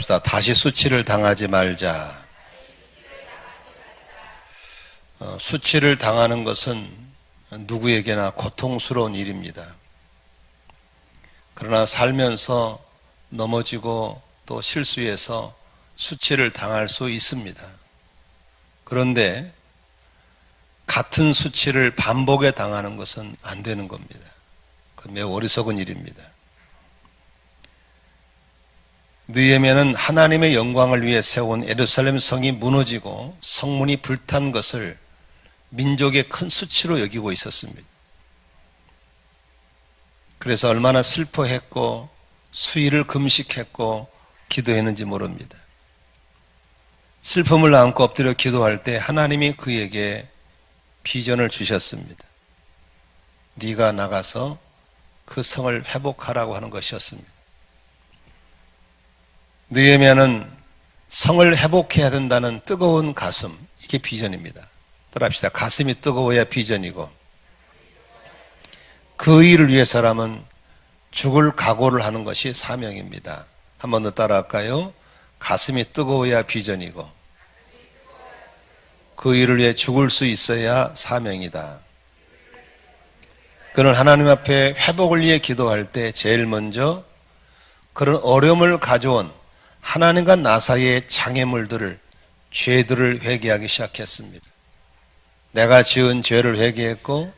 따라합시다. 다시 수치를 당하지 말자. 수치를 당하는 것은 누구에게나 고통스러운 일입니다. 그러나 살면서 넘어지고 또 실수해서 수치를 당할 수 있습니다. 그런데 같은 수치를 반복에 당하는 것은 안 되는 겁니다. 그 매우 어리석은 일입니다. 느헤미야는 하나님의 영광을 위해 세운 예루살렘 성이 무너지고 성문이 불탄 것을 민족의 큰 수치로 여기고 있었습니다. 그래서 얼마나 슬퍼했고 수일을 금식했고 기도했는지 모릅니다. 슬픔을 안고 엎드려 기도할 때 하나님이 그에게 비전을 주셨습니다. 네가 나가서 그 성을 회복하라고 하는 것이었습니다. 느헤미야는 성을 회복해야 된다는 뜨거운 가슴, 이게 비전입니다. 따라합시다. 가슴이 뜨거워야 비전이고 그 일을 위해 사람은 죽을 각오를 하는 것이 사명입니다. 한 번 더 따라할까요? 가슴이 뜨거워야 비전이고 그 일을 위해 죽을 수 있어야 사명이다. 그는 하나님 앞에 회복을 위해 기도할 때 제일 먼저 그런 어려움을 가져온 하나님과 나 사이의 장애물들을, 죄들을 회개하기 시작했습니다. 내가 지은 죄를 회개했고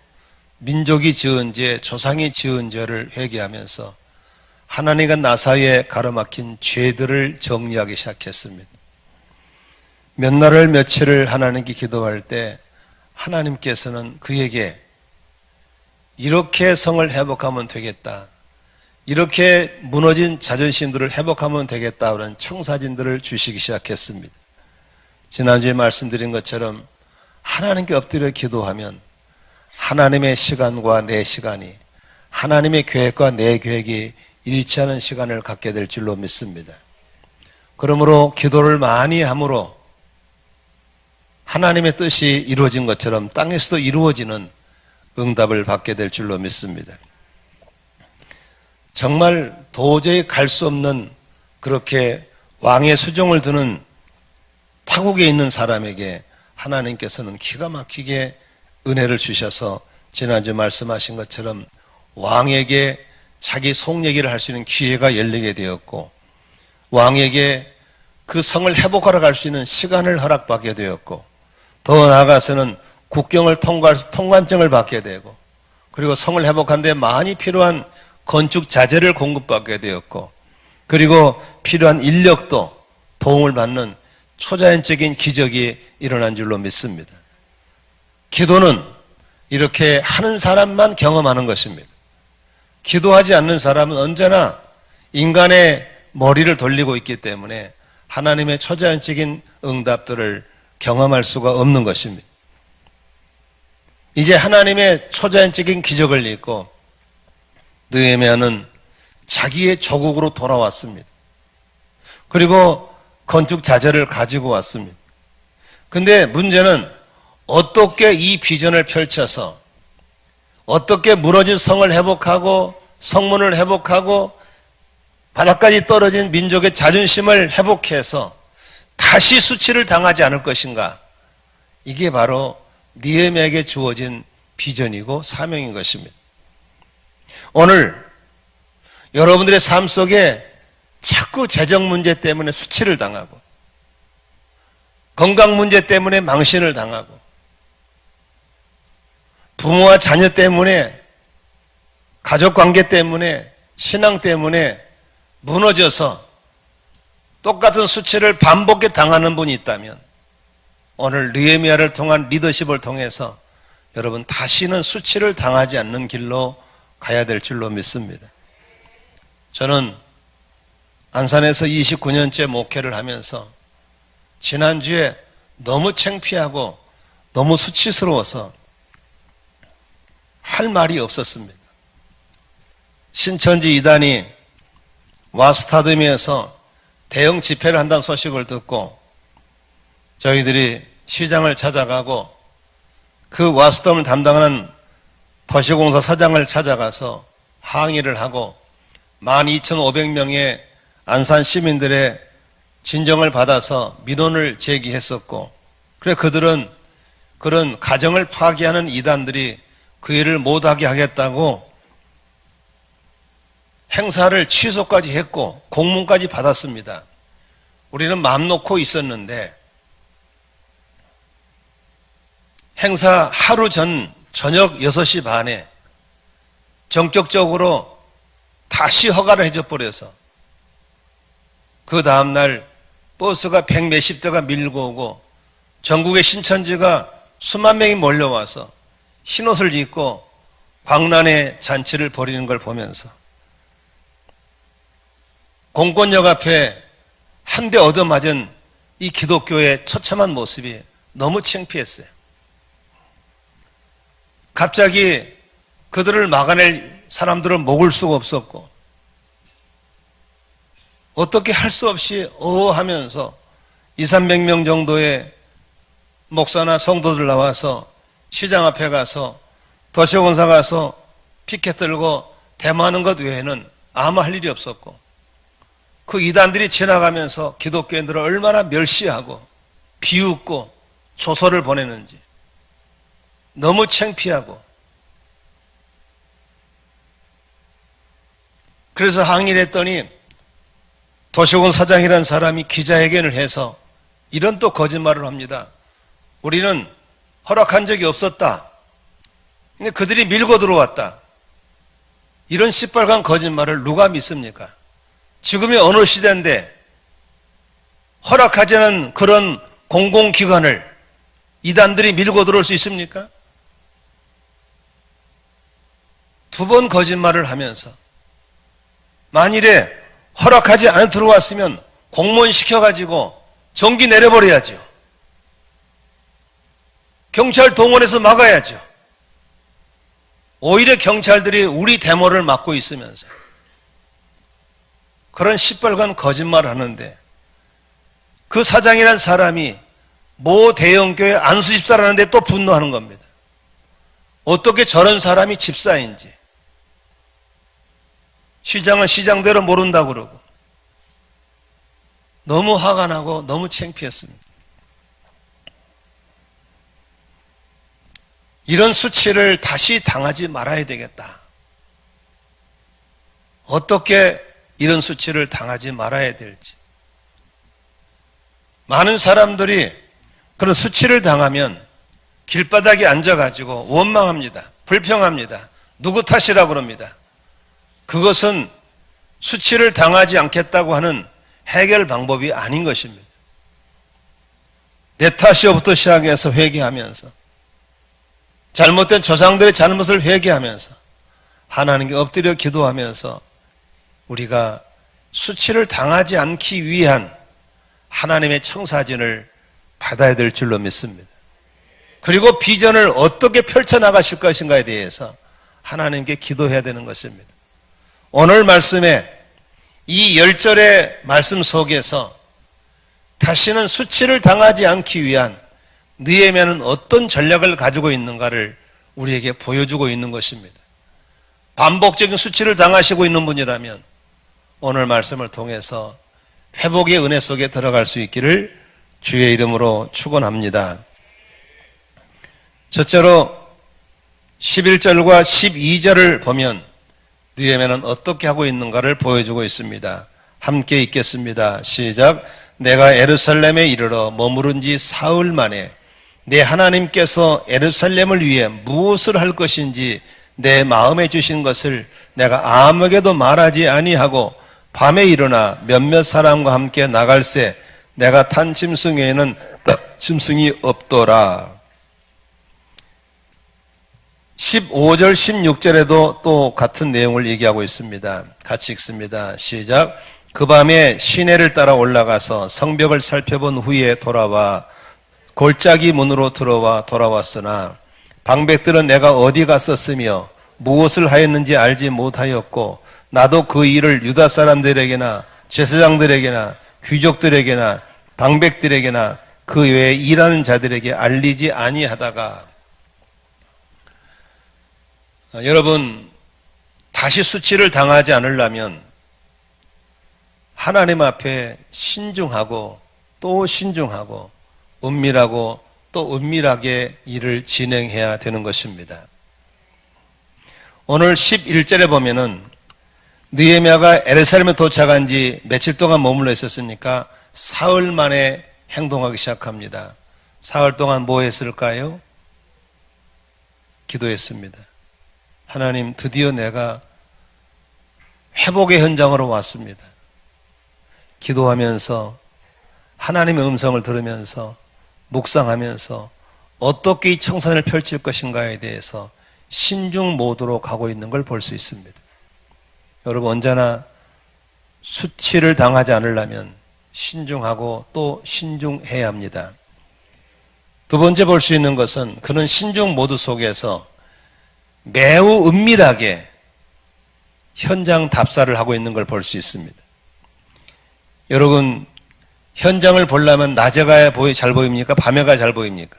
민족이 지은 죄, 조상이 지은 죄를 회개하면서 하나님과 나 사이에 가로막힌 죄들을 정리하기 시작했습니다. 몇 날을 며칠을 하나님께 기도할 때 하나님께서는 그에게 이렇게 성을 회복하면 되겠다, 이렇게 무너진 자존심들을 회복하면 되겠다는 청사진들을 주시기 시작했습니다. 지난주에 말씀드린 것처럼 하나님께 엎드려 기도하면 하나님의 시간과 내 시간이, 하나님의 계획과 내 계획이 일치하는 시간을 갖게 될 줄로 믿습니다. 그러므로 기도를 많이 함으로 하나님의 뜻이 이루어진 것처럼 땅에서도 이루어지는 응답을 받게 될 줄로 믿습니다. 정말 도저히 갈 수 없는 그렇게 왕의 수종을 두는 타국에 있는 사람에게 하나님께서는 기가 막히게 은혜를 주셔서 지난주 말씀하신 것처럼 왕에게 자기 속 얘기를 할 수 있는 기회가 열리게 되었고 왕에게 그 성을 회복하러 갈 수 있는 시간을 허락받게 되었고 더 나아가서는 국경을 통과해서 통관증을 받게 되고 그리고 성을 회복하는 데 많이 필요한 건축 자재를 공급받게 되었고 그리고 필요한 인력도 도움을 받는 초자연적인 기적이 일어난 줄로 믿습니다. 기도는 이렇게 하는 사람만 경험하는 것입니다. 기도하지 않는 사람은 언제나 인간의 머리를 돌리고 있기 때문에 하나님의 초자연적인 응답들을 경험할 수가 없는 것입니다. 이제 하나님의 초자연적인 기적을 읽고 느헤미야는 자기의 조국으로 돌아왔습니다. 그리고 건축 자재를 가지고 왔습니다. 근데 문제는 어떻게 이 비전을 펼쳐서 어떻게 무너진 성을 회복하고 성문을 회복하고 바닥까지 떨어진 민족의 자존심을 회복해서 다시 수치를 당하지 않을 것인가? 이게 바로 느헤미야에게 주어진 비전이고 사명인 것입니다. 오늘 여러분들의 삶 속에 자꾸 재정 문제 때문에 수치를 당하고 건강 문제 때문에 망신을 당하고 부모와 자녀 때문에 가족관계 때문에 신앙 때문에 무너져서 똑같은 수치를 반복해 당하는 분이 있다면 오늘 느헤미야를 통한 리더십을 통해서 여러분 다시는 수치를 당하지 않는 길로 가야 될 줄로 믿습니다. 저는 안산에서 29년째 목회를 하면서 지난주에 너무 창피하고 너무 수치스러워서 할 말이 없었습니다. 신천지 이단이 와스타드미에서 대형 집회를 한다는 소식을 듣고 저희들이 시장을 찾아가고 그 와스tam을 담당하는 도시공사 사장을 찾아가서 항의를 하고 12,500명의 안산 시민들의 진정을 받아서 민원을 제기했었고, 그래 그들은 그런 가정을 파괴하는 이단들이 그 일을 못하게 하겠다고 행사를 취소까지 했고 공문까지 받았습니다. 우리는 마음 놓고 있었는데 행사 하루 전 저녁 6시 반에 전격적으로 다시 허가를 해줘 버려서 그 다음날 버스가 100몇십 대가 밀고 오고 전국의 신천지가 수만 명이 몰려와서 흰옷을 입고 광란의 잔치를 벌이는 걸 보면서 공권력 앞에 한 대 얻어맞은 이 기독교의 처참한 모습이 너무 창피했어요. 갑자기 그들을 막아낼 사람들은 먹을 수가 없었고 어떻게 할 수 없이 하면서 200~300명 정도의 목사나 성도들 나와서 시장 앞에 가서 도시공사 가서 피켓 들고 데모하는 것 외에는 아무 할 일이 없었고 그 이단들이 지나가면서 기독교인들을 얼마나 멸시하고 비웃고 조소를 보내는지 너무 창피하고 그래서 항의를 했더니 도시공 사장이라는 사람이 기자회견을 해서 이런 또 거짓말을 합니다. 우리는 허락한 적이 없었다. 근데 그들이 밀고 들어왔다. 이런 시뻘건 거짓말을 누가 믿습니까? 지금이 어느 시대인데 허락하지 않은 그런 공공기관을 이단들이 밀고 들어올 수 있습니까? 2번 거짓말을 하면서 만일에 허락하지 않아 들어왔으면 공무원 시켜가지고 전기 내려버려야죠. 경찰 동원해서 막아야죠. 오히려 경찰들이 우리 데모를 막고 있으면서 그런 시뻘건 거짓말을 하는데 그 사장이라는 사람이 모 대형교회 안수집사라는데 또 분노하는 겁니다. 어떻게 저런 사람이 집사인지. 시장은 시장대로 모른다고 그러고 너무 화가 나고 너무 창피했습니다. 이런 수치를 다시 당하지 말아야 되겠다. 어떻게 이런 수치를 당하지 말아야 될지. 많은 사람들이 그런 수치를 당하면 길바닥에 앉아가지고 원망합니다. 불평합니다. 누구 탓이라고 그럽니다. 그것은 수치를 당하지 않겠다고 하는 해결 방법이 아닌 것입니다. 내 탓이요부터 시작해서 회개하면서 잘못된 조상들의 잘못을 회개하면서 하나님께 엎드려 기도하면서 우리가 수치를 당하지 않기 위한 하나님의 청사진을 받아야 될 줄로 믿습니다. 그리고 비전을 어떻게 펼쳐나가실 것인가에 대해서 하나님께 기도해야 되는 것입니다. 오늘 말씀에 이 10절의 말씀 속에서 다시는 수치를 당하지 않기 위한 느헤미야는 어떤 전략을 가지고 있는가를 우리에게 보여주고 있는 것입니다. 반복적인 수치를 당하시고 있는 분이라면 오늘 말씀을 통해서 회복의 은혜 속에 들어갈 수 있기를 주의 이름으로 축원합니다. 첫째로 11절과 12절을 보면 느헤미야는 어떻게 하고 있는가를 보여주고 있습니다. 함께 읽겠습니다. 시작. 내가 예루살렘에 이르러 머무른 지 사흘 만에 내 하나님께서 예루살렘을 위해 무엇을 할 것인지 내 마음에 주신 것을 내가 아무에게도 말하지 아니하고 밤에 일어나 몇몇 사람과 함께 나갈새 내가 탄 짐승 외에는 짐승이 없더라. 15절 16절에도 또 같은 내용을 얘기하고 있습니다. 같이 읽습니다. 시작. 그 밤에 시내를 따라 올라가서 성벽을 살펴본 후에 돌아와 골짜기 문으로 들어와 돌아왔으나 방백들은 내가 어디 갔었으며 무엇을 하였는지 알지 못하였고 나도 그 일을 유다 사람들에게나 제사장들에게나 귀족들에게나 방백들에게나 그 외에 일하는 자들에게 알리지 아니하다가 여러분 다시 수치를 당하지 않으려면 하나님 앞에 신중하고 또 신중하고 은밀하고 또 은밀하게 일을 진행해야 되는 것입니다. 오늘 11절에 보면은 느헤미야가 예루살렘에 도착한 지 며칠 동안 머물러 있었습니까? 사흘 만에 행동하기 시작합니다. 사흘 동안 뭐 했을까요? 기도했습니다. 하나님, 드디어 내가 회복의 현장으로 왔습니다. 기도하면서 하나님의 음성을 들으면서 묵상하면서 어떻게 이 청산을 펼칠 것인가에 대해서 신중 모드로 가고 있는 걸 볼 수 있습니다. 여러분, 언제나 수치를 당하지 않으려면 신중하고 또 신중해야 합니다. 두 번째 볼 수 있는 것은 그는 신중 모드 속에서 매우 은밀하게 현장 답사를 하고 있는 걸 볼 수 있습니다. 여러분, 현장을 보려면 낮에 가야 잘 보입니까? 밤에 가야 잘 보입니까?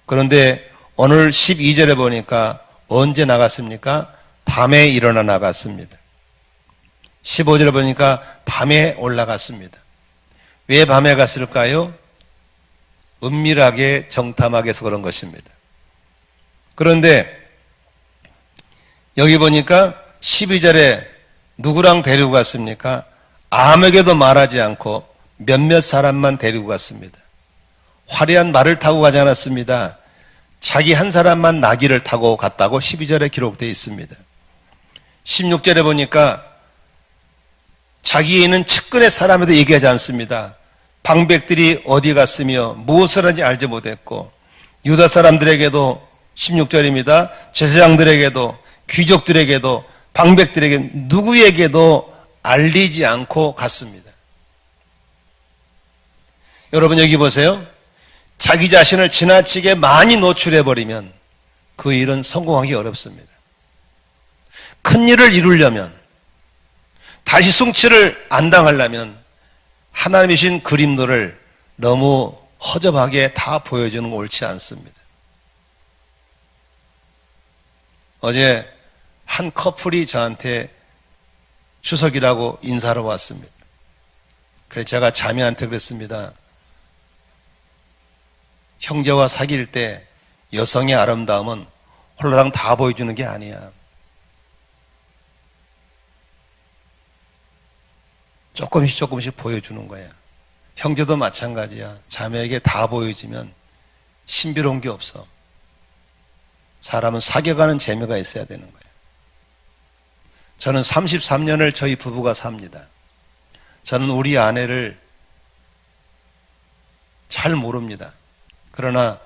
그런데 오늘 12절에 보니까 언제 나갔습니까? 밤에 일어나 나갔습니다. 15절에 보니까 밤에 올라갔습니다. 왜 밤에 갔을까요? 은밀하게 정탐하게 해서 그런 것입니다. 그런데 여기 보니까 12절에 누구랑 데리고 갔습니까? 아무에게도 말하지 않고 몇몇 사람만 데리고 갔습니다. 화려한 말을 타고 가지 않았습니다. 자기 한 사람만 나귀를 타고 갔다고 12절에 기록되어 있습니다. 16절에 보니까 자기에 있는 측근의 사람에도 얘기하지 않습니다. 방백들이 어디 갔으며 무엇을 하는지 알지 못했고, 유다 사람들에게도 16절입니다. 제사장들에게도 귀족들에게도 방백들에게 누구에게도 알리지 않고 갔습니다. 여러분, 여기 보세요. 자기 자신을 지나치게 많이 노출해버리면 그 일은 성공하기 어렵습니다. 큰 일을 이루려면, 다시 승치를 안 당하려면 하나님이신 그림들을 너무 허접하게 다 보여주는 거 옳지 않습니다. 어제 한 커플이 저한테 추석이라고 인사를 왔습니다. 그래서 제가 자매한테 그랬습니다. 형제와 사귈 때 여성의 아름다움은 홀라당 다 보여주는 게 아니야. 조금씩 보여주는 거야. 형제도 마찬가지야. 자매에게 다 보여주면 신비로운 게 없어. 사람은 사귀어가는 재미가 있어야 되는 거야. 저는 33년을 저희 부부가 삽니다. 저는 우리 아내를 잘 모릅니다. 그러나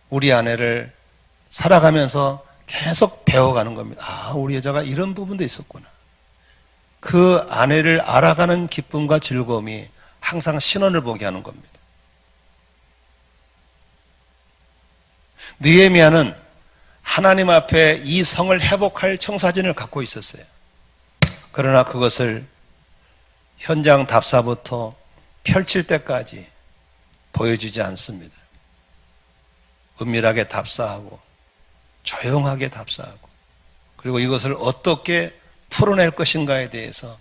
우리 아내를 살아가면서 계속 배워가는 겁니다. 아, 우리 여자가 이런 부분도 있었구나. 그 아내를 알아가는 기쁨과 즐거움이 항상 신원을 보게 하는 겁니다. 느헤미야는 하나님 앞에 이 성을 회복할 청사진을 갖고 있었어요. 그러나 그것을 현장 답사부터 펼칠 때까지 보여주지 않습니다. 은밀하게 답사하고 조용하게 답사하고, 그리고 이것을 어떻게 풀어낼 것인가에 대해서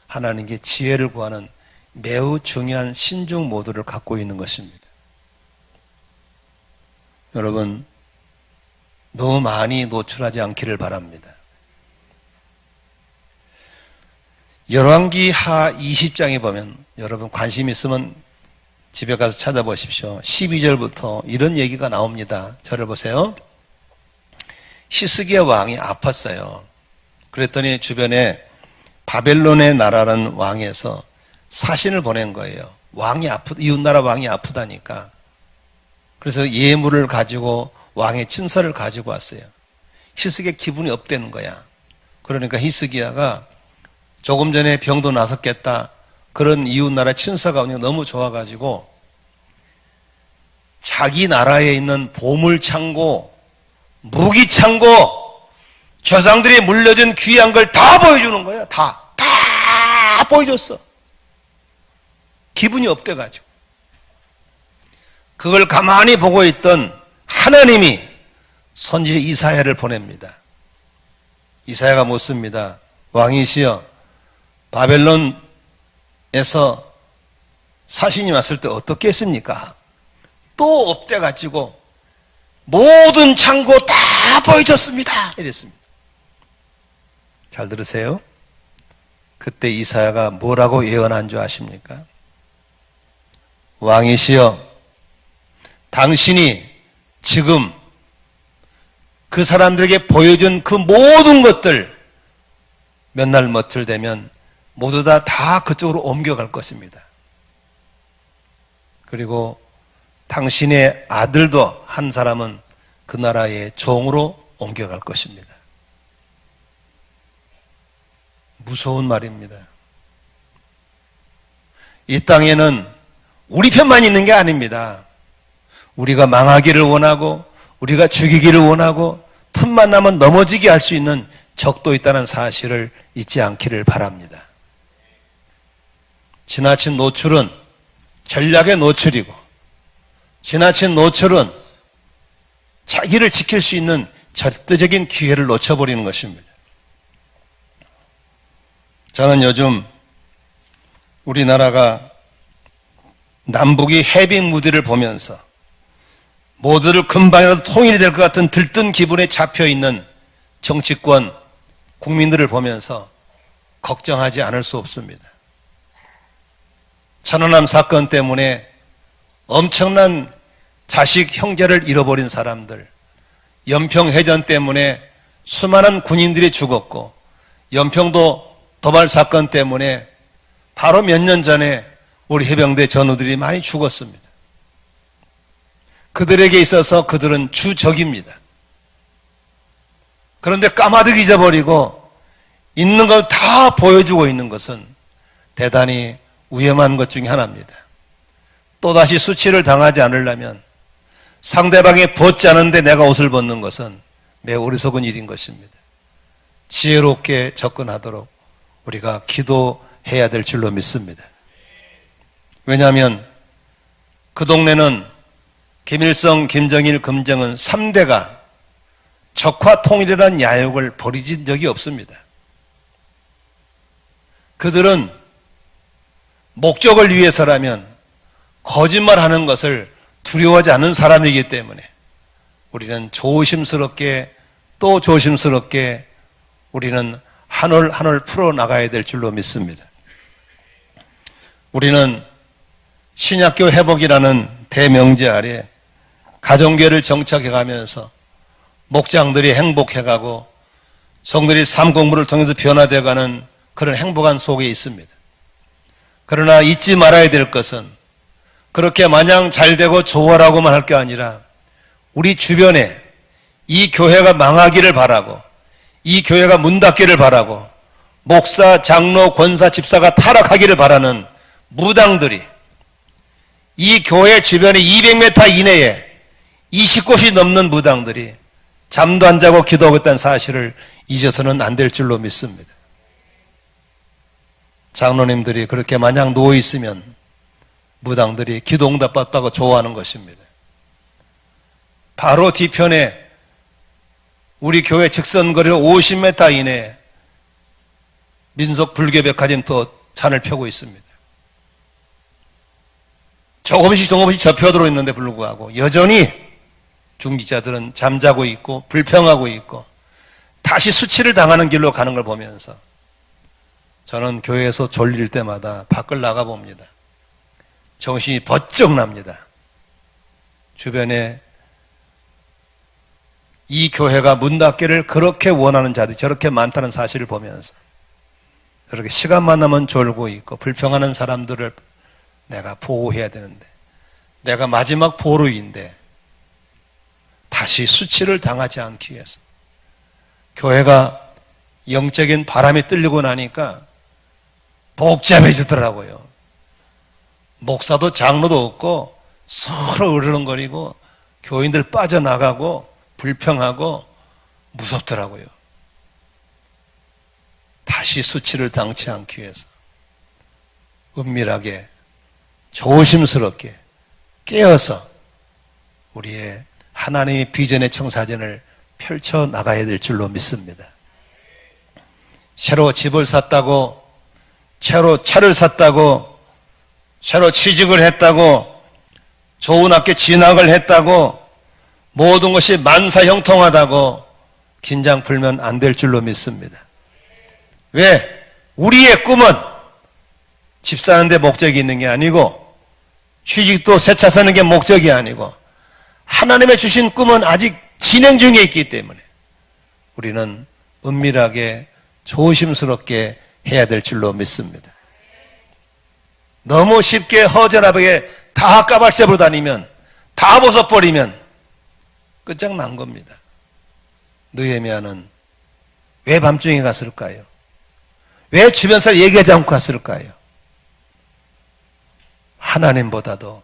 하나님께 지혜를 구하는 매우 중요한 신중 모드를 갖고 있는 것입니다. 여러분, 너무 많이 노출하지 않기를 바랍니다. 열왕기 하 20장에 보면, 여러분 관심 있으면 집에 가서 찾아보십시오. 12절부터 이런 얘기가 나옵니다. 저를 보세요. 히스기야 왕이 아팠어요. 그랬더니 주변에 바벨론의 나라라는 왕에서 사신을 보낸 거예요. 이웃나라 왕이 아프다니까. 그래서 예물을 가지고 왕의 친서를 가지고 왔어요. 히스기야 기분이 업되는 거야. 그러니까 히스기야가 조금 전에 병도 나섰겠다, 그런 이웃나라 친서가 오니까 너무 좋아가지고 자기 나라에 있는 보물창고, 무기창고, 조상들이 물려준 귀한 걸 다 보여주는 거예요. 다 보여줬어. 기분이 업돼가지고. 그걸 가만히 보고 있던 하나님이 선지 이사야를 보냅니다. 이사야가 묻습니다. 왕이시여, 바벨론 사신이 왔을 때 어떻게 했습니까? 또 업돼가지고 모든 창고 다 보여줬습니다. 이랬습니다. 잘 들으세요. 그때 이사야가 뭐라고 예언한 줄 아십니까? 왕이시여, 당신이 지금 그 사람들에게 보여준 그 모든 것들 몇 날 며칠 되면 모두 다 그쪽으로 옮겨갈 것입니다. 그리고 당신의 아들도 한 사람은 그 나라의 종으로 옮겨갈 것입니다. 무서운 말입니다. 이 땅에는 우리 편만 있는 게 아닙니다. 우리가 망하기를 원하고 우리가 죽이기를 원하고 틈만 나면 넘어지게 할 수 있는 적도 있다는 사실을 잊지 않기를 바랍니다. 지나친 노출은 전략의 노출이고 지나친 노출은 자기를 지킬 수 있는 절대적인 기회를 놓쳐버리는 것입니다. 저는 요즘 우리나라가 남북이 해빙 무대를 보면서 모두를 금방이라도 통일이 될 것 같은 들뜬 기분에 잡혀있는 정치권 국민들을 보면서 걱정하지 않을 수 없습니다. 천안함 사건 때문에 엄청난 자식 형제를 잃어버린 사람들, 연평해전 때문에 수많은 군인들이 죽었고 연평도 도발 사건 때문에 바로 몇 년 전에 우리 해병대 전우들이 많이 죽었습니다. 그들에게 있어서 그들은 주적입니다. 그런데 까마득 잊어버리고 있는 걸 다 보여주고 있는 것은 대단히 위험한 것 중에 하나입니다. 또다시 수치를 당하지 않으려면 상대방이 벗지 않은데 내가 옷을 벗는 것은 매우 어리석은 일인 것입니다. 지혜롭게 접근하도록 우리가 기도해야 될 줄로 믿습니다. 왜냐하면 그 동네는 김일성, 김정일, 금정은 3대가 적화 통일이라는 야욕을 버리진 적이 없습니다. 그들은 목적을 위해서라면 거짓말하는 것을 두려워하지 않는 사람이기 때문에 우리는 조심스럽게 또 조심스럽게 우리는 한 올 한 올 풀어나가야 될 줄로 믿습니다. 우리는 신약교 회복이라는 대명제 아래 가정교회를 정착해가면서 목장들이 행복해가고 성들이 삶 공부를 통해서 변화되어가는 그런 행복한 속에 있습니다. 그러나 잊지 말아야 될 것은 그렇게 마냥 잘되고 좋아라고만 할 게 아니라 우리 주변에 이 교회가 망하기를 바라고 이 교회가 문 닫기를 바라고 목사, 장로, 권사, 집사가 타락하기를 바라는 무당들이 이 교회 주변에 200m 이내에 20곳이 넘는 무당들이 잠도 안 자고 기도하고 있다는 사실을 잊어서는 안 될 줄로 믿습니다. 장로님들이 그렇게 마냥 누워있으면 무당들이 기도 응답받다고 좋아하는 것입니다. 바로 뒤편에 우리 교회 직선거리로 50m 이내에 민속 불교 백화점 또 잔을 펴고 있습니다. 조금씩 접혀들어 있는데 불구하고 여전히 중직자들은 잠자고 있고 불평하고 있고 다시 수치를 당하는 길로 가는 걸 보면서 저는 교회에서 졸릴 때마다 밖을 나가봅니다. 정신이 번쩍 납니다. 주변에 이 교회가 문 닫기를 그렇게 원하는 자들이 저렇게 많다는 사실을 보면서 그렇게 시간만 나면 졸고 있고 불평하는 사람들을 내가 보호해야 되는데 내가 마지막 보루인데 다시 수치를 당하지 않기 위해서 교회가 영적인 바람이 들리고 나니까 복잡해지더라고요. 목사도 장로도 없고 서로 으르렁거리고 교인들 빠져나가고 불평하고 무섭더라고요. 다시 수치를 당치 않기 위해서 은밀하게 조심스럽게 깨어서 우리의 하나님의 비전의 청사진을 펼쳐나가야 될 줄로 믿습니다. 새로 집을 샀다고 새로 차를 샀다고, 새로 취직을 했다고, 좋은 학교 진학을 했다고, 모든 것이 만사형통하다고 긴장 풀면 안 될 줄로 믿습니다. 왜? 우리의 꿈은 집 사는 데 목적이 있는 게 아니고, 취직도 새 차 사는 게 목적이 아니고, 하나님의 주신 꿈은 아직 진행 중에 있기 때문에 우리는 은밀하게 조심스럽게 해야 될 줄로 믿습니다. 너무 쉽게 허전하게 다 까발세로 다니면, 다 벗어버리면 끝장난 겁니다. 느헤미야는 왜 밤중에 갔을까요? 왜 주변 사람 얘기하지 않고 갔을까요? 하나님보다도,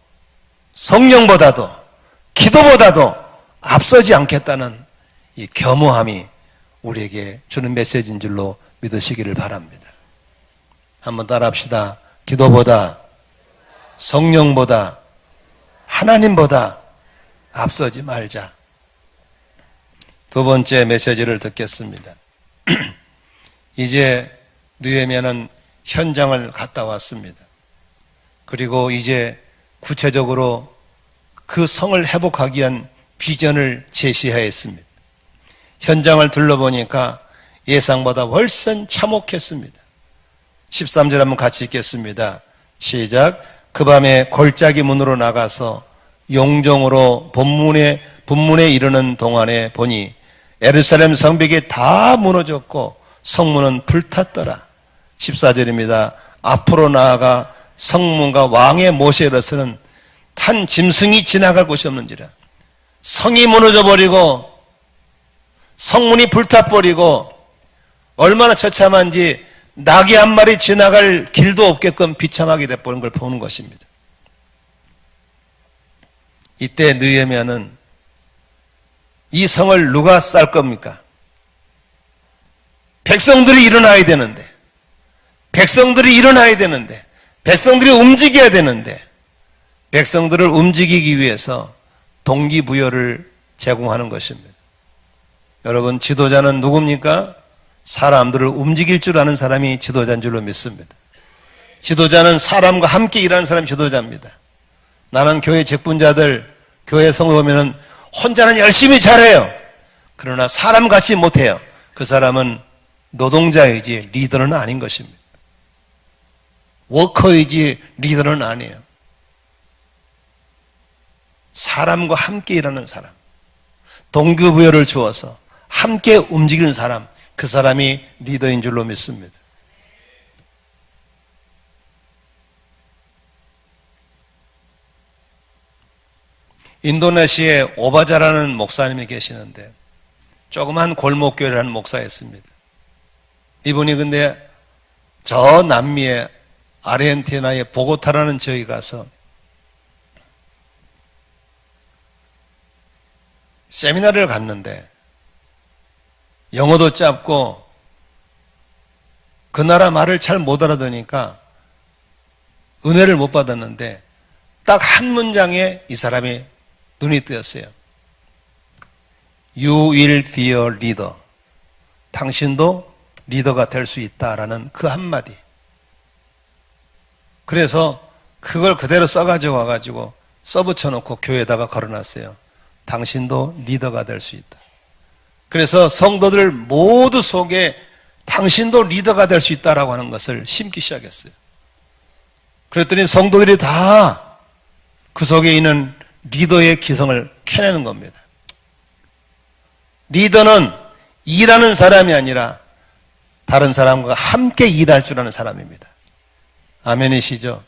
성령보다도, 기도보다도 앞서지 않겠다는 이 겸허함이 우리에게 주는 메시지인 줄로 믿으시기를 바랍니다. 한번 따라합시다. 기도보다, 성령보다, 하나님보다 앞서지 말자. 두 번째 메시지를 듣겠습니다. 이제 느헤미야는 현장을 갔다 왔습니다. 그리고 이제 구체적으로 그 성을 회복하기 위한 비전을 제시하였습니다. 현장을 둘러보니까 예상보다 훨씬 참혹했습니다. 13절 한번 같이 읽겠습니다. 시작. 그 밤에 골짜기 문으로 나가서 용종으로 본문에 이르는 동안에 보니 예루살렘 성벽이 다 무너졌고 성문은 불탔더라. 14절입니다. 앞으로 나아가 성문과 왕의 모세로서는 탄 짐승이 지나갈 곳이 없는지라. 성이 무너져버리고 성문이 불타버리고 얼마나 처참한지 낙이 한 마리 지나갈 길도 없게끔 비참하게 돼버린 걸 보는 것입니다. 이때 느헤미야는 이 성을 누가 쌀 겁니까? 백성들이 일어나야 되는데, 백성들이 움직여야 되는데, 백성들을 움직이기 위해서 동기부여를 제공하는 것입니다. 여러분, 지도자는 누굽니까? 사람들을 움직일 줄 아는 사람이 지도자인 줄로 믿습니다. 지도자는 사람과 함께 일하는 사람이 지도자입니다. 나는 교회 직분자들, 교회 성도 보면은 혼자는 열심히 잘해요. 그러나 사람같이 못해요. 그 사람은 노동자이지 리더는 아닌 것입니다. 워커이지 리더는 아니에요. 사람과 함께 일하는 사람, 동기부여를 주어서 함께 움직이는 사람, 그 사람이 리더인 줄로 믿습니다. 인도네시아에 오바자라는 목사님이 계시는데 조그만 골목교회를 하는 목사였습니다. 이분이 근데 저 남미의 아르헨티나의 보고타라는 지역에 가서 세미나를 갔는데 영어도 짧고 그 나라 말을 잘 못 알아듣으니까 은혜를 못 받았는데 딱 한 문장에 이 사람이 눈이 뜨였어요. You will be a leader. 당신도 리더가 될 수 있다라는 그 한마디. 그래서 그걸 그대로 써가지고 와가지고 써붙여놓고 교회에다가 걸어놨어요. 당신도 리더가 될 수 있다. 그래서 성도들 모두 속에 당신도 리더가 될 수 있다라고 하는 것을 심기 시작했어요. 그랬더니 성도들이 다 그 속에 있는 리더의 기성을 캐내는 겁니다. 리더는 일하는 사람이 아니라 다른 사람과 함께 일할 줄 아는 사람입니다. 아멘이시죠?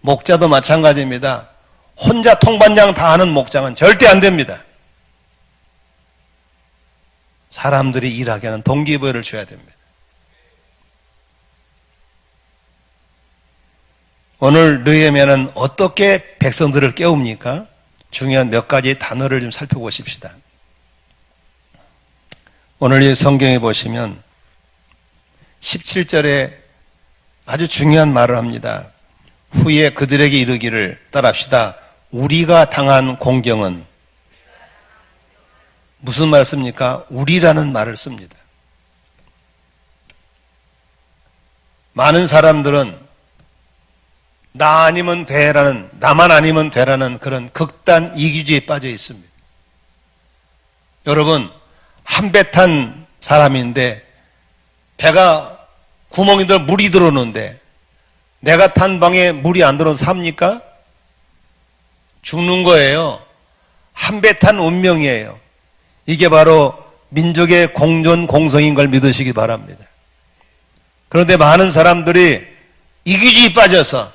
목자도 마찬가지입니다. 혼자 통반장 다 하는 목장은 절대 안 됩니다. 사람들이 일하게 하는 동기부여를 줘야 됩니다. 오늘 느헤미야는 어떻게 백성들을 깨웁니까? 중요한 몇 가지 단어를 좀 살펴보십시다. 오늘 이 성경에 보시면 17절에 아주 중요한 말을 합니다. 후에 그들에게 이르기를, 따라합시다. 우리가 당한 공경은, 무슨 말을 씁니까? 우리라는 말을 씁니다. 많은 사람들은 나 아니면 돼라는, 나만 아니면 돼라는 그런 극단 이기주의에 빠져 있습니다. 여러분, 한 배 탄 사람인데 배가 구멍이 들어 물이 들어오는데 내가 탄 방에 물이 안 들어서 삽니까? 죽는 거예요. 한 배 탄 운명이에요. 이게 바로 민족의 공존 공성인 걸 믿으시기 바랍니다. 그런데 많은 사람들이 이기주의에 빠져서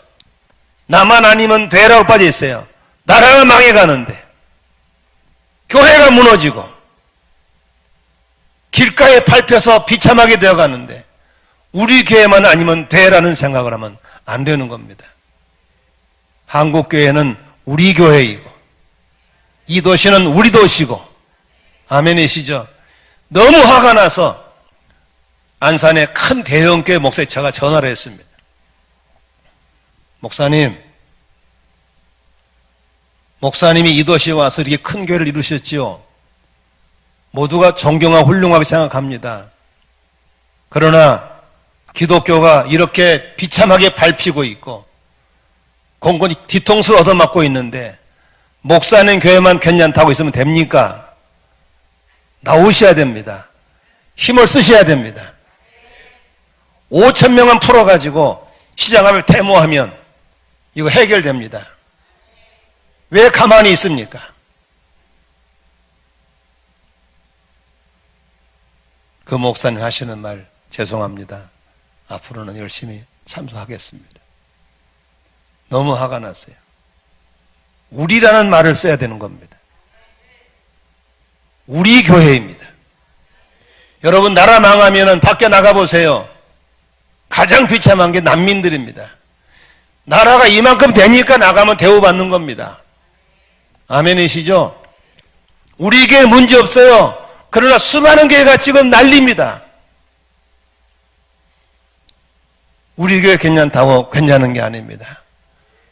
나만 아니면 돼라고 빠져 있어요. 나라가 망해가는데, 교회가 무너지고, 길가에 밟혀서 비참하게 되어가는데 우리 교회만 아니면 돼라는 생각을 하면 안 되는 겁니다. 한국교회는 우리 교회이고 이 도시는 우리 도시고, 아멘이시죠? 너무 화가 나서 안산의 큰 대형교회 목사에 제가 전화를 했습니다. 목사님이 이 도시에 와서 이렇게 큰 교회를 이루셨지요. 모두가 존경하고 훌륭하게 생각합니다. 그러나 기독교가 이렇게 비참하게 밟히고 있고 공건히 뒤통수를 얻어맞고 있는데 목사님 교회만 괜찮다고 있으면 됩니까? 나오셔야 됩니다. 힘을 쓰셔야 됩니다. 5,000명만 풀어가지고 시장 앞에 데모하면 이거 해결됩니다. 왜 가만히 있습니까? 그 목사님 하시는 말 죄송합니다. 앞으로는 열심히 참석하겠습니다. 너무 화가 났어요. 우리라는 말을 써야 되는 겁니다. 우리 교회입니다. 여러분, 나라 망하면은 밖에 나가보세요. 가장 비참한 게 난민들입니다. 나라가 이만큼 되니까 나가면 대우받는 겁니다. 아멘이시죠? 우리 교회 문제 없어요. 그러나 수많은 교회가 지금 난립니다. 우리 교회 괜찮다고 괜찮은 게 아닙니다.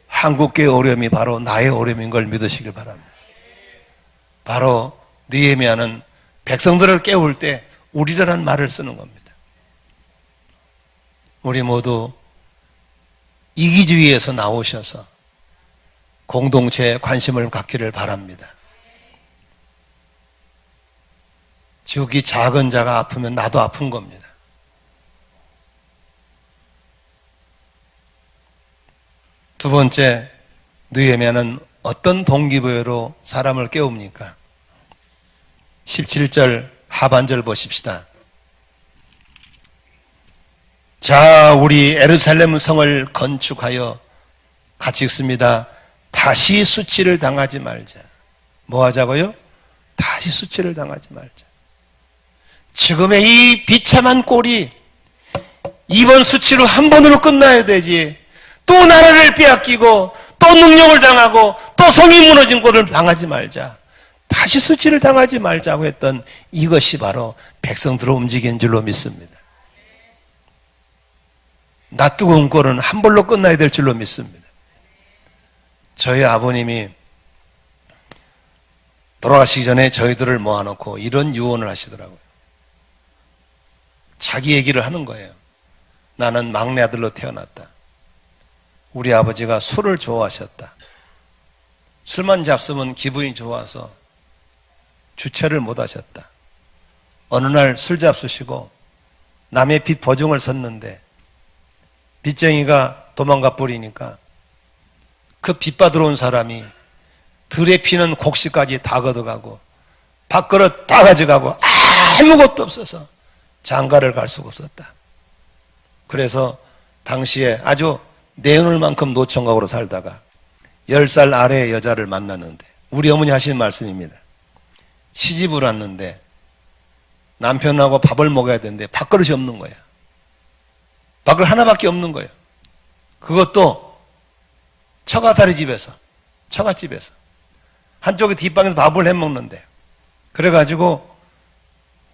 한국교회 어려움이 바로 나의 어려움인 걸 믿으시길 바랍니다. 바로 느헤미야는 백성들을 깨울 때 우리라는 말을 쓰는 겁니다. 우리 모두 이기주의에서 나오셔서 공동체에 관심을 갖기를 바랍니다. 죽이 작은 자가 아프면 나도 아픈 겁니다. 두 번째, 느헤미야는 어떤 동기부여로 사람을 깨웁니까? 17절 하반절 보십시다. 자, 우리 예루살렘 성을 건축하여, 같이 읽습니다. 다시 수치를 당하지 말자. 뭐 하자고요? 다시 수치를 당하지 말자. 지금의 이 비참한 꼴이 이번 수치로 한 번으로 끝나야 되지. 또 나라를 빼앗기고 또 능력을 당하고 또 성이 무너진 꼴을 당하지 말자. 다시 수치를 당하지 말자고 했던 이것이 바로 백성들을 움직인 줄로 믿습니다. 낯뜨거운 꼴은 한 번로 끝나야 될 줄로 믿습니다. 저희 아버님이 돌아가시기 전에 저희들을 모아놓고 이런 유언을 하시더라고요. 자기 얘기를 하는 거예요. 나는 막내 아들로 태어났다. 우리 아버지가 술을 좋아하셨다. 술만 잡수면 기분이 좋아서 주체를 못 하셨다. 어느 날 술 잡수시고 남의 빚 보증을 섰는데 빚쟁이가 도망가 버리니까 그 빚 받으러 온 사람이 들에 피는 곡식까지 다 걷어가고 밥그릇 다 가져가고 아무것도 없어서 장가를 갈 수가 없었다. 그래서 당시에 아주 내오늘만큼 노총각으로 살다가 10살 아래의 여자를 만났는데, 우리 어머니 하시는 말씀입니다. 시집을 왔는데 남편하고 밥을 먹어야 되는데 밥그릇이 없는 거야. 밥그릇 하나밖에 없는 거예요. 그것도 처가살이 집에서, 처갓집에서 한쪽에 뒷방에서 밥을 해먹는데, 그래가지고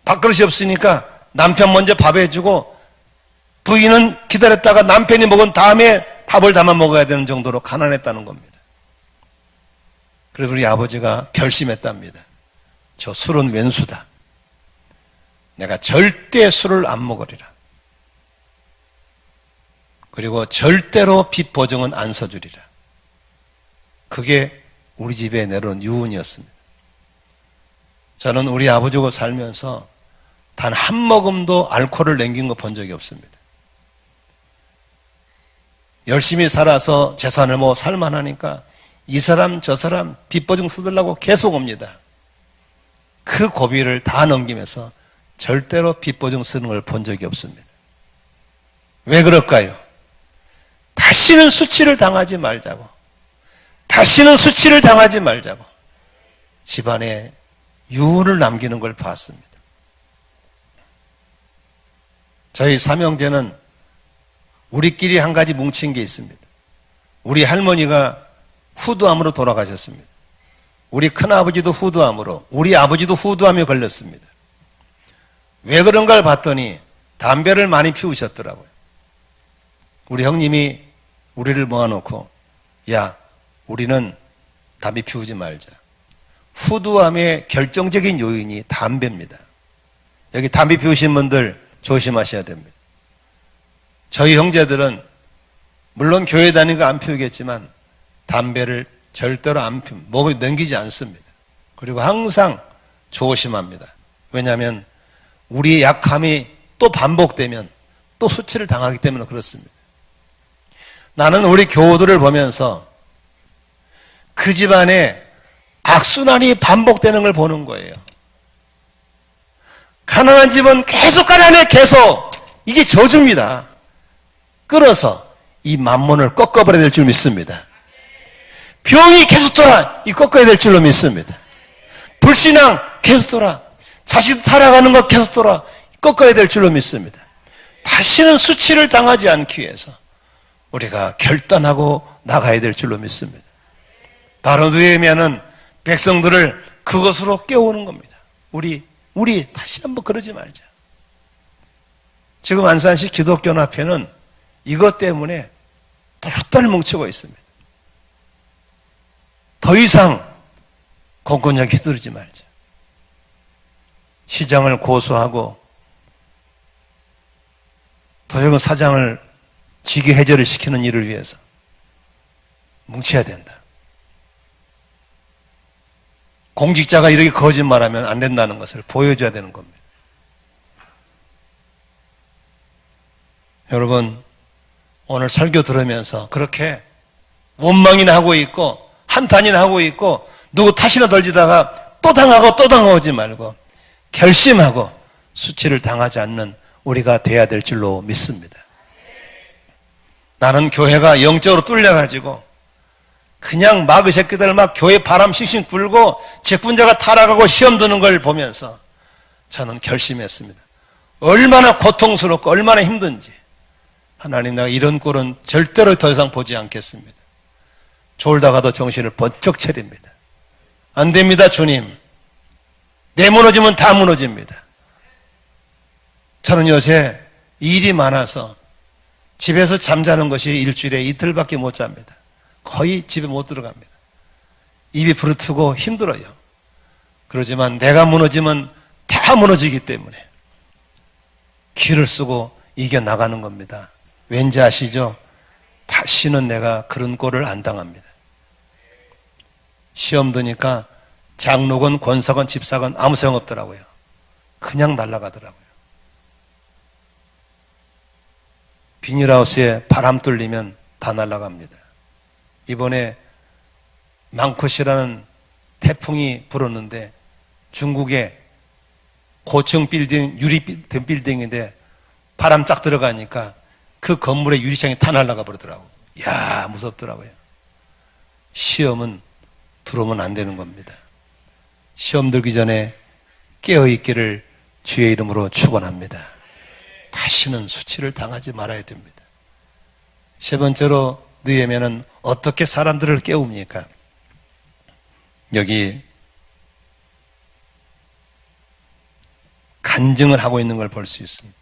밥그릇이 없으니까 남편 먼저 밥 해주고 부인은 기다렸다가 남편이 먹은 다음에 밥을 담아 먹어야 되는 정도로 가난했다는 겁니다. 그래서 우리 아버지가 결심했답니다. 저 술은 왼수다. 내가 절대 술을 안 먹으리라. 그리고 절대로 빚 보증은 안 서주리라. 그게 우리 집에 내려온 유언이었습니다. 저는 우리 아버지하고 살면서 단 한 모금도 알코올을 남긴 거 본 적이 없습니다. 열심히 살아서 재산을 뭐 살만하니까 이 사람 저 사람 빚 보증 써달라고 계속 옵니다. 그 고비를 다 넘기면서 절대로 빚 보증 쓰는 걸 본 적이 없습니다. 왜 그럴까요? 다시는 수치를 당하지 말자고. 다시는 수치를 당하지 말자고. 집안에 유언을 남기는 걸 봤습니다. 저희 삼형제는 우리끼리 한 가지 뭉친 게 있습니다. 우리 할머니가 후두암으로 돌아가셨습니다. 우리 큰아버지도 후두암으로, 우리 아버지도 후두암에 걸렸습니다. 왜 그런가를 봤더니 담배를 많이 피우셨더라고요. 우리 형님이 우리를 모아놓고, 야, 우리는 담배 피우지 말자. 후두암의 결정적인 요인이 담배입니다. 여기 담배 피우신 분들 조심하셔야 됩니다. 저희 형제들은 물론 교회 다니고 안 피우겠지만 담배를 절대로 안 피웁니다. 목을 넘기지 않습니다. 그리고 항상 조심합니다. 왜냐하면 우리의 약함이 또 반복되면 또 수치를 당하기 때문에 그렇습니다. 나는 우리 교우들을 보면서 그 집안에 악순환이 반복되는 걸 보는 거예요. 가난한 집은 계속 가난해, 계속. 이게 저주입니다. 끌어서 이 만몬을 꺾어버려야 될 줄 믿습니다. 병이 계속 돌아, 이 꺾어야 될 줄로 믿습니다. 불신앙 계속 돌아, 자식 타락하는 거 계속 돌아, 꺾어야 될 줄로 믿습니다. 다시는 수치를 당하지 않기 위해서 우리가 결단하고 나가야 될 줄로 믿습니다. 바로 느헤미야는 백성들을 그것으로 깨우는 겁니다. 우리 다시 한번 그러지 말자. 지금 안산시 기독교연합회는 이것 때문에 똘똘 뭉치고 있습니다. 더 이상 공권력에 휘두르지 말자. 시장을 고소하고 도적은 사장을 직위 해제를 시키는 일을 위해서 뭉쳐야 된다. 공직자가 이렇게 거짓말하면 안 된다는 것을 보여줘야 되는 겁니다. 여러분, 오늘 설교 들으면서 그렇게 원망이나 하고 있고 한탄이나 하고 있고 누구 탓이나 덜지다가 또 당하고 또 당하지 말고 결심하고 수치를 당하지 않는 우리가 돼야 될 줄로 믿습니다. 나는 교회가 영적으로 뚫려가지고 그냥 마귀 새끼들 막 교회 바람 싱싱 불고 직분자가 타락하고 시험 드는 걸 보면서 저는 결심했습니다. 얼마나 고통스럽고 얼마나 힘든지 하나님, 내가 이런 꼴은 절대로 더 이상 보지 않겠습니다. 졸다가도 정신을 번쩍 차립니다. 안 됩니다, 주님. 내무너지면 다 무너집니다. 저는 요새 일이 많아서 집에서 잠자는 것이 일주일에 이틀밖에 못 잡니다. 거의 집에 못 들어갑니다. 입이 부르트고 힘들어요. 그러지만 내가 무너지면 다 무너지기 때문에 기를 쓰고 이겨나가는 겁니다. 왠지 아시죠? 다시는 내가 그런 꼴을 안 당합니다. 시험 드니까 장로건 권사건 집사건 아무 소용없더라고요. 그냥 날아가더라고요. 비닐하우스에 바람 뚫리면 다 날아갑니다. 이번에 망쿠시라는 태풍이 불었는데 중국의 고층 빌딩, 유리 빌딩인데 바람 쫙 들어가니까 그 건물의 유리창이 다 날아가 버리더라고요. 이야, 무섭더라고요. 시험은 들어오면 안 되는 겁니다. 시험 들기 전에 깨어있기를 주의 이름으로 축원합니다. 다시는 수치를 당하지 말아야 됩니다. 세 번째로 느헤미야는 어떻게 사람들을 깨웁니까? 여기 간증을 하고 있는 걸 볼 수 있습니다.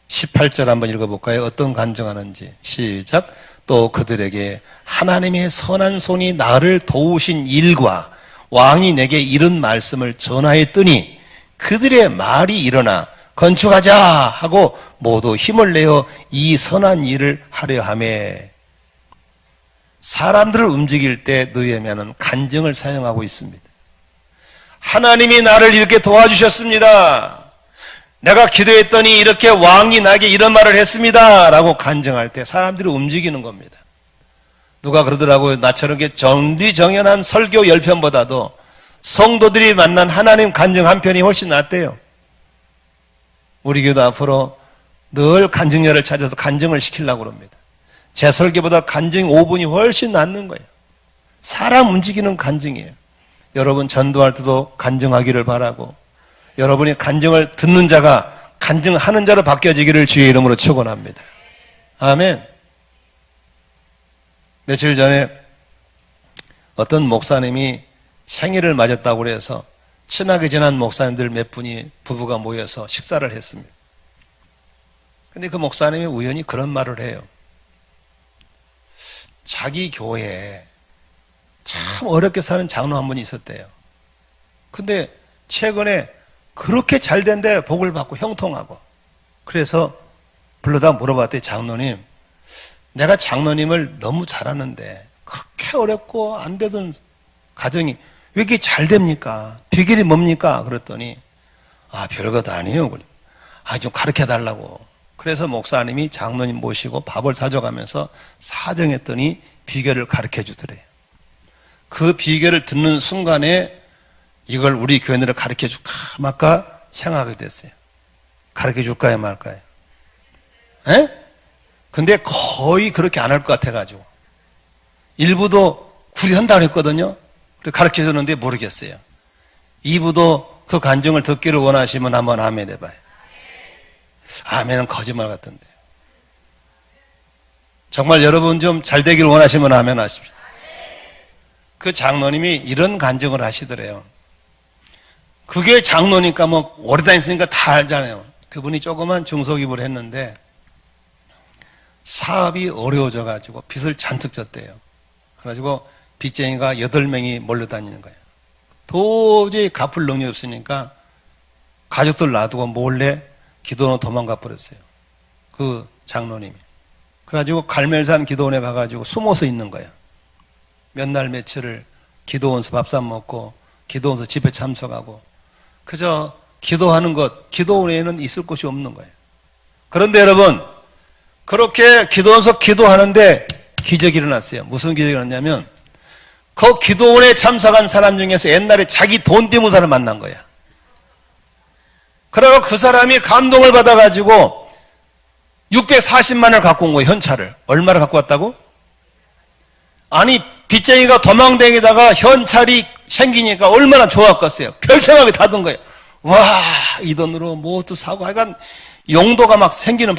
18절 한번 읽어볼까요? 어떤 간증하는지. 시작. 또 그들에게 하나님의 선한 손이 나를 도우신 일과 왕이 내게 이런 말씀을 전하였더니 그들의 말이 일어나 건축하자 하고 모두 힘을 내어 이 선한 일을 하려 하매 사람들을 움직일 때 느헤미야는 간증을 사용하고 있습니다. 하나님이 나를 이렇게 도와주셨습니다. 내가 기도했더니 이렇게 왕이 나에게 이런 말을 했습니다 라고 간증할 때 사람들이 움직이는 겁니다. 누가 그러더라고요. 나처럼 정리정연한 설교 10편보다도 성도들이 만난 하나님 간증 한 편이 훨씬 낫대요. 우리 교도 앞으로 늘 간증녀를 찾아서 간증을 시키려고 합니다. 제 설교보다 간증 5분이 훨씬 낫는 거예요. 사람 움직이는 간증이에요. 여러분 전도할 때도 간증하기를 바라고 여러분이 간증을 듣는 자가 간증하는 자로 바뀌어지기를 주의 이름으로 축원합니다. 아멘. 며칠 전에 어떤 목사님이 생일을 맞았다고 그래서 친하게 지난 목사님들 몇 분이 부부가 모여서 식사를 했습니다. 근데 그 목사님이 우연히 그런 말을 해요. 자기 교회에 참 어렵게 사는 장로 한 분이 있었대요. 근데 최근에 그렇게 잘 된데 복을 받고 형통하고 그래서 불러다 물어봤더니 장로님 내가 장로님을 너무 잘하는데 그렇게 어렵고 안 되던 가정이 왜 이렇게 잘 됩니까? 비결이 뭡니까? 그랬더니 별것 아니에요. 좀 가르쳐 달라고. 그래서 목사님이 장로님 모시고 밥을 사줘가면서 사정했더니 비결을 가르쳐 주더래요. 그 비결을 듣는 순간에 이걸 우리 교인들을 가르쳐 줄까 말까 생각하게 됐어요. 가르쳐 줄까요 말까요? 에? 근데 거의 그렇게 안 할 것 같아가지고 일부도 구리한다고 했거든요. 가르쳐 줬는데 모르겠어요. 2부도 그 간증을 듣기를 원하시면 한번 아멘 해봐요. 아멘은 거짓말 같던데. 정말 여러분 좀 잘 되기를 원하시면 아멘 하십시오. 그 장로님이 이런 간증을 하시더래요. 그게 장로니까 뭐 오래 다녔으니까 다 알잖아요. 그분이 조그만 중소기업을 했는데 사업이 어려워져 가지고 빚을 잔뜩 졌대요. 그래가지고 빚쟁이가 8명이 몰려다니는 거예요. 도저히 갚을 능력이 없으니까 가족들 놔두고 몰래 기도원으로 도망가 버렸어요. 그 장로님이. 그래가지고 갈멜산 기도원에 가가지고 숨어서 있는 거예요. 몇 날 며칠을 기도원에서 밥상 먹고 기도원에서 집회 참석하고 그저 기도하는 것, 기도원에는 있을 곳이 없는 거예요. 그런데 여러분 그렇게 기도원에서 기도하는데 기적이 일어났어요. 무슨 기적이 일어났냐면 그 기도원에 참석한 사람 중에서 옛날에 자기 돈 때문에 사람 만난 거야. 그래서 그 사람이 감동을 받아가지고 640만을 갖고 온 거예요. 현찰을. 얼마를 갖고 왔다고? 아니 빚쟁이가 도망다니다가 현찰이 생기니까 얼마나 좋았겠어요. 별 생각이 다 든 거예요. 와, 이 돈으로 뭐도 사고 하여간 용도가 막 생기는.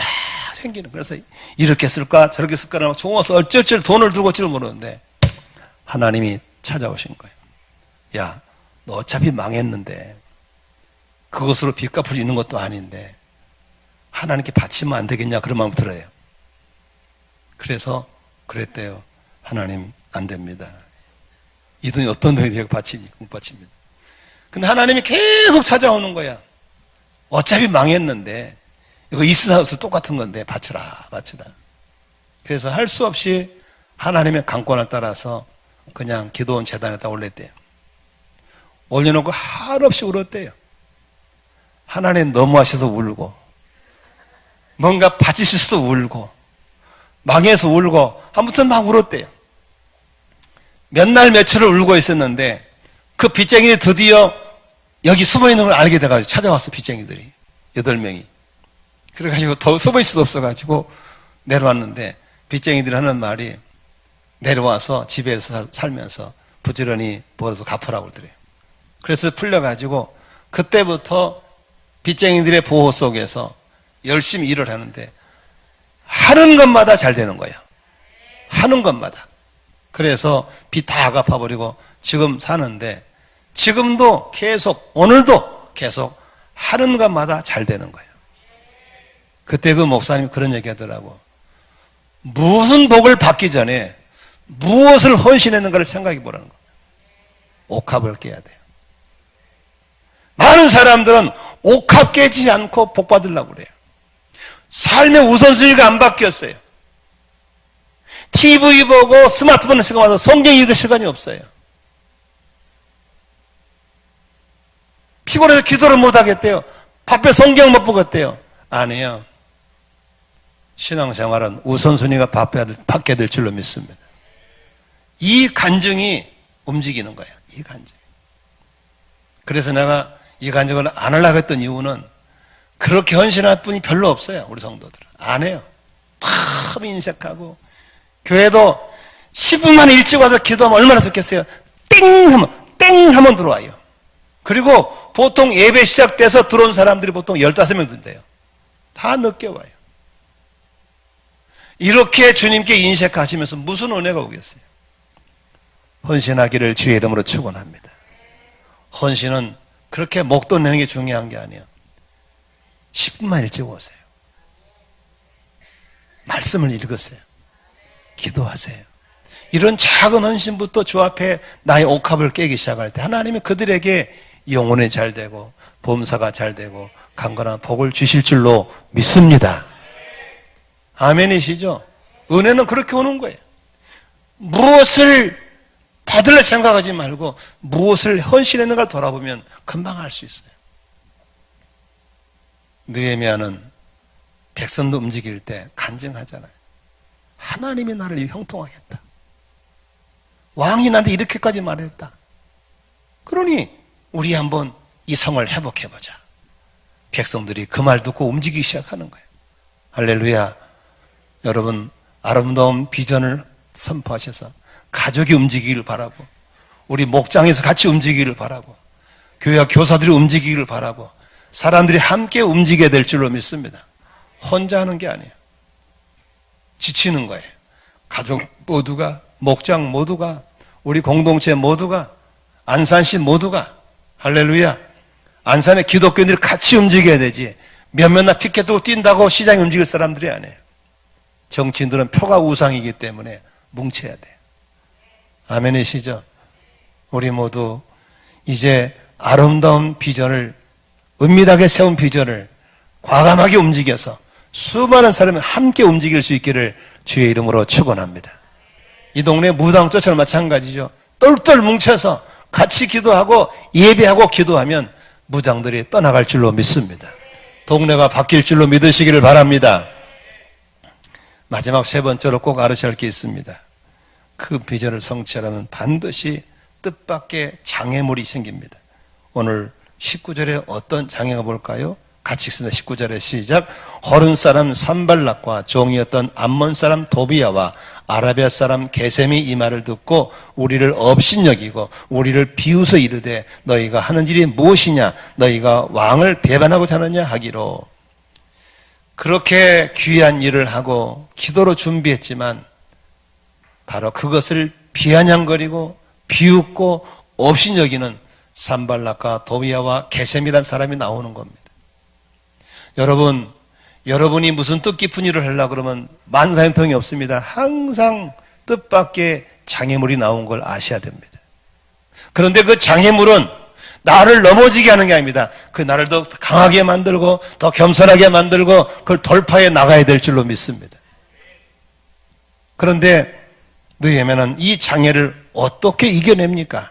그래서 이렇게 쓸까 저렇게 쓸까 좋아서 어쩔 돈을 두고 줄 모르는데 하나님이 찾아오신 거예요. 야, 너 어차피 망했는데 그것으로 빚 갚을 수 있는 것도 아닌데 하나님께 바치면 안 되겠냐 그런 마음 들어요. 그래서 그랬대요. 하나님 안 됩니다. 이 돈이 어떤 돈이 되고 못 바칩니다. 근데 하나님이 계속 찾아오는 거야. 어차피 망했는데 이거 이스라엘도 똑같은 건데 바쳐라. 그래서 할 수 없이 하나님의 강권을 따라서 그냥 기도원 재단에다 올렸대요. 올려놓고 한없이 울었대요. 하나님 너무하셔서 울고 뭔가 바치셔서 울고 망해서 울고 아무튼 막 울었대요. 몇 날 며칠을 울고 있었는데 그 빚쟁이들이 드디어 여기 숨어있는 걸 알게 돼가지고 찾아왔어. 빚쟁이들이 8명이. 그래가지고 더 숨어있을 수 없어가지고 내려왔는데 빚쟁이들이 하는 말이 내려와서 집에서 살면서 부지런히 벌어서 갚으라고 그러더래요. 그래서 풀려가지고 그때부터 빚쟁이들의 보호 속에서 열심히 일을 하는데 하는 것마다 잘 되는 거예요. 하는 것마다. 그래서 빚 다 갚아버리고 지금 사는데 지금도 계속 오늘도 계속 하는 것마다 잘 되는 거예요. 그때 그 목사님이 그런 얘기 하더라고. 무슨 복을 받기 전에 무엇을 헌신했는가를 생각해 보라는 거예요. 옥합을 깨야 돼요. 많은 사람들은 옥합 깨지지 않고 복 받으려고 그래요. 삶의 우선순위가 안 바뀌었어요. TV 보고 스마트폰을 시간마다 성경 읽을 시간이 없어요. 피곤해서 기도를 못 하겠대요. 바쁘게 성경 못 보겠대요. 아니에요. 신앙생활은 우선순위가 바뀌어야 될 줄로 믿습니다. 이 간증이 움직이는 거예요. 이 간증. 그래서 내가 이 간증을 안 하려고 했던 이유는 그렇게 헌신할 분이 별로 없어요. 우리 성도들은. 안 해요. 다 인색하고 교회도 10분만 일찍 와서 기도하면 얼마나 좋겠어요. 땡 하면 들어와요. 그리고 보통 예배 시작돼서 들어온 사람들이 보통 15명 된대요. 다 늦게 와요. 이렇게 주님께 인색하시면서 무슨 은혜가 오겠어요? 헌신하기를 주의 이름으로 축원합니다. 헌신은 그렇게 목돈 내는 게 중요한 게 아니에요. 10분만 일찍 오세요. 말씀을 읽으세요. 기도하세요. 이런 작은 헌신부터 주 앞에 나의 옥합을 깨기 시작할 때 하나님이 그들에게 영혼이 잘 되고 범사가 잘 되고 강건한 복을 주실 줄로 믿습니다. 아멘이시죠? 은혜는 그렇게 오는 거예요. 무엇을 받으려 생각하지 말고 무엇을 헌신했는가를 돌아보면 금방 알 수 있어요. 느헤미야는 백성도 움직일 때 간증하잖아요. 하나님이 나를 형통하겠다. 왕이 나한테 이렇게까지 말했다. 그러니 우리 한번 이 성을 회복해보자. 백성들이 그 말 듣고 움직이기 시작하는 거예요. 할렐루야. 여러분 아름다운 비전을 선포하셔서 가족이 움직이기를 바라고 우리 목장에서 같이 움직이기를 바라고 교회와 교사들이 움직이기를 바라고 사람들이 함께 움직여야 될 줄로 믿습니다. 혼자 하는 게 아니에요. 지치는 거예요. 가족 모두가, 목장 모두가, 우리 공동체 모두가, 안산시 모두가, 할렐루야. 안산의 기독교인들이 같이 움직여야 되지. 몇몇나 피켓 두고 뛴다고 시장에 움직일 사람들이 아니에요. 정치인들은 표가 우상이기 때문에 뭉쳐야 돼요. 아멘이시죠? 우리 모두 이제 아름다운 비전을, 은밀하게 세운 비전을 과감하게 움직여서 수많은 사람이 함께 움직일 수 있기를 주의 이름으로 축원합니다. 이 동네 무당조처럼 마찬가지죠. 똘똘 뭉쳐서 같이 기도하고 예배하고 기도하면 무당들이 떠나갈 줄로 믿습니다. 동네가 바뀔 줄로 믿으시기를 바랍니다. 마지막 세 번째로 꼭 알으셔야 할 게 있습니다. 그 비전을 성취하려면 반드시 뜻밖의 장애물이 생깁니다. 오늘 19절에 어떤 장애가 볼까요? 같이 읽습니다. 19절에 시작. 호른 사람 산발락과 종이었던 암몬 사람 도비야와 아라비아 사람 게셈이 이 말을 듣고 우리를 업신여기고 우리를 비웃어 이르되 너희가 하는 일이 무엇이냐? 너희가 왕을 배반하고자 하느냐 하기로. 그렇게 귀한 일을 하고 기도로 준비했지만 바로 그것을 비아냥거리고 비웃고 업신여기는 산발락과 도비야와 게셈이란 사람이 나오는 겁니다. 여러분, 여러분이 무슨 뜻깊은 일을 하려고 그러면 만사형통이 없습니다. 항상 뜻밖의 장애물이 나온 걸 아셔야 됩니다. 그런데 그 장애물은 나를 넘어지게 하는 게 아닙니다. 그 나를 더 강하게 만들고 더 겸손하게 만들고 그걸 돌파해 나가야 될 줄로 믿습니다. 그런데 느헤미야는 이 장애를 어떻게 이겨냅니까?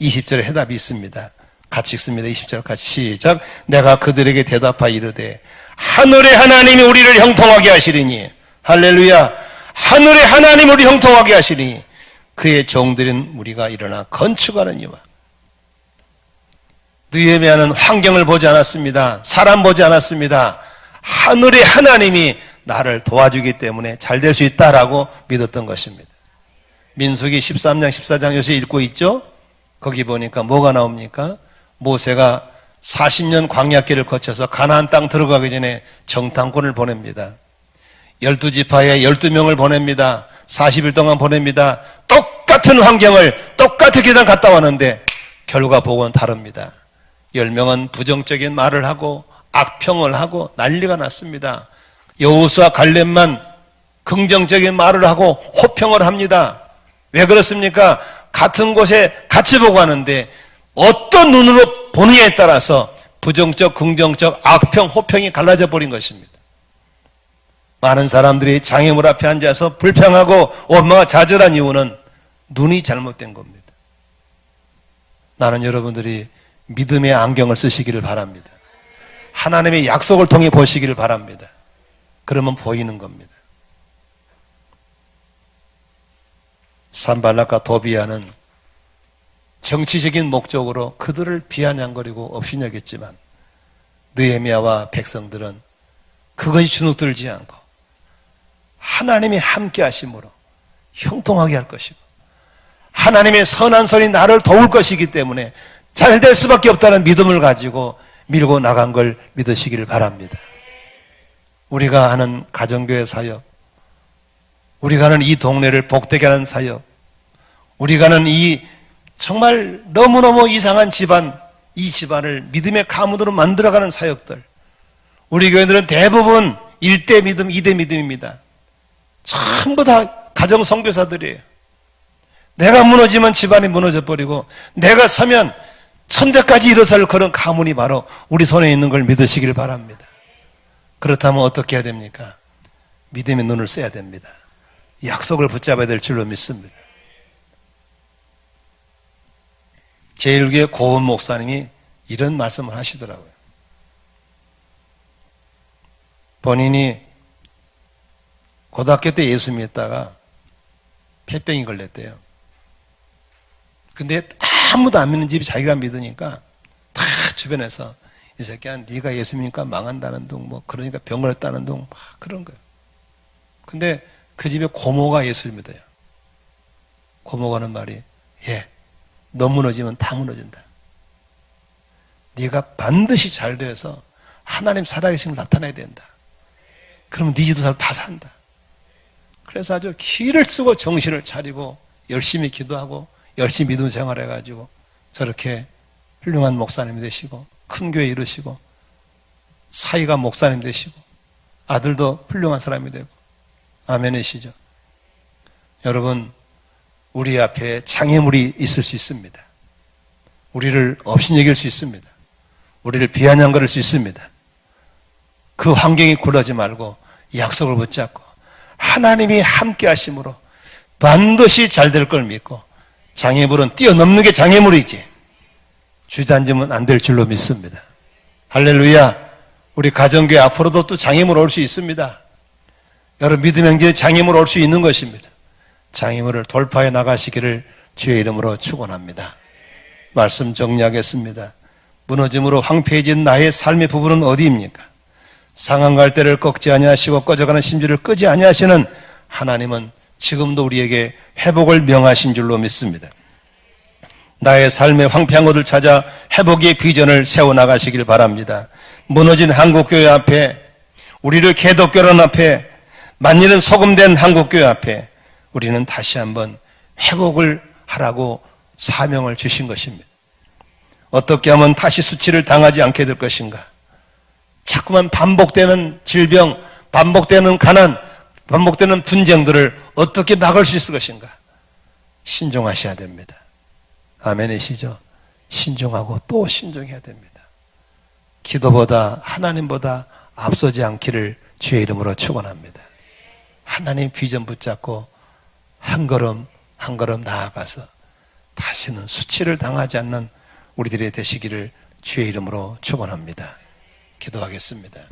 20절에 해답이 있습니다. 같이 읽습니다. 20절 같이 시작. 내가 그들에게 대답하여 이르되 하늘의 하나님이 우리를 형통하게 하시리니, 할렐루야, 하늘의 하나님이 우리를 형통하게 하시리니 그의 종들인 우리가 일어나 건축하느니와. 느헤미야는 환경을 보지 않았습니다. 사람 보지 않았습니다. 하늘의 하나님이 나를 도와주기 때문에 잘 될 수 있다라고 믿었던 것입니다. 민수기 13장 14장 요새 읽고 있죠? 거기 보니까 뭐가 나옵니까? 모세가 40년 광야길을 거쳐서 가나안 땅 들어가기 전에 정탐꾼을 보냅니다. 12지파에 12명을 보냅니다. 40일 동안 보냅니다. 똑같은 환경을 똑같은 계단 갔다 왔는데 결과 보고는 다릅니다. 10명은 부정적인 말을 하고 악평을 하고 난리가 났습니다. 여호수아 갈렙만 긍정적인 말을 하고 호평을 합니다. 왜 그렇습니까? 같은 곳에 같이 보고 하는데 어떤 눈으로 보느냐에 따라서 부정적, 긍정적, 악평, 호평이 갈라져 버린 것입니다. 많은 사람들이 장애물 앞에 앉아서 불평하고 원망과 좌절한 이유는 눈이 잘못된 겁니다. 나는 여러분들이 믿음의 안경을 쓰시기를 바랍니다. 하나님의 약속을 통해 보시기를 바랍니다. 그러면 보이는 겁니다. 산발락과 도비아는 정치적인 목적으로 그들을 비아냥거리고 업신여겼지만 느헤미야와 백성들은 그것이 주눅들지 않고 하나님이 함께 하심으로 형통하게 할 것이고 하나님의 선한 손이 나를 도울 것이기 때문에 잘 될 수밖에 없다는 믿음을 가지고 밀고 나간 걸 믿으시기를 바랍니다. 우리가 하는 가정교회 사역, 우리가 하는 이 동네를 복되게 하는 사역, 우리가 하는 이 정말 너무너무 이상한 집안, 이 집안을 믿음의 가문으로 만들어가는 사역들, 우리 교회들은 대부분 1대 믿음, 2대 믿음입니다. 전부 다 가정 선교사들이에요. 내가 무너지면 집안이 무너져버리고 내가 서면 천대까지 일어설 그런 가문이 바로 우리 손에 있는 걸 믿으시길 바랍니다. 그렇다면 어떻게 해야 됩니까? 믿음의 눈을 써야 됩니다. 약속을 붙잡아야 될 줄로 믿습니다. 제1교회 고은 목사님이 이런 말씀을 하시더라고요. 본인이 고등학교 때 예수 믿다가 폐병이 걸렸대요. 근데 아무도 안 믿는 집이 자기가 믿으니까 다 주변에서 이 새끼야 네가 예수 믿으니까 망한다는 둥 뭐 그러니까 병 걸렸다는 둥 막 그런 거예요. 근데 그 집에 고모가 예수를 믿어요. 고모가 하는 말이 너 무너지면 다 무너진다. 네가 반드시 잘 돼서 하나님 살아계심을 나타내야 된다. 그러면 네 집도 다 산다. 그래서 아주 기를 쓰고 정신을 차리고 열심히 기도하고 열심히 믿음 생활해가지고 저렇게 훌륭한 목사님 되시고 큰 교회 이루시고 사이가 목사님 되시고 아들도 훌륭한 사람이 되고 아멘이시죠. 여러분 우리 앞에 장애물이 있을 수 있습니다. 우리를 업신여길 수 있습니다. 우리를 비아냥거릴 수 있습니다. 그 환경이 굴하지 말고 약속을 붙잡고 하나님이 함께 하심으로 반드시 잘 될 걸 믿고 장애물은 뛰어넘는 게 장애물이지 주저앉으면 안 될 줄로 믿습니다. 할렐루야. 우리 가정교회 앞으로도 또 장애물 올 수 있습니다. 여러분 믿음 행진에 장애물 올 수 있는 것입니다. 장애물을 돌파해 나가시기를 주의 이름으로 축원합니다. 말씀 정리하겠습니다. 무너짐으로 황폐해진 나의 삶의 부분은 어디입니까? 상한 갈대를 꺾지 아니하시고 꺼져가는 심지를 끄지 아니하시는 하나님은 지금도 우리에게 회복을 명하신 줄로 믿습니다. 나의 삶의 황폐한 곳을 찾아 회복의 비전을 세워나가시길 바랍니다. 무너진 한국교회 앞에, 우리를 개독교련 앞에, 만일은 소금된 한국교회 앞에 우리는 다시 한번 회복을 하라고 사명을 주신 것입니다. 어떻게 하면 다시 수치를 당하지 않게 될 것인가? 자꾸만 반복되는 질병, 반복되는 가난, 반복되는 분쟁들을 어떻게 막을 수 있을 것인가? 신중하셔야 됩니다. 아멘이시죠? 신중하고 또 신중해야 됩니다. 기도보다 하나님보다 앞서지 않기를 주의 이름으로 축원합니다. 하나님 비전 붙잡고 한 걸음 한 걸음 나아가서 다시는 수치를 당하지 않는 우리들이 되시기를 주의 이름으로 축원합니다. 기도하겠습니다.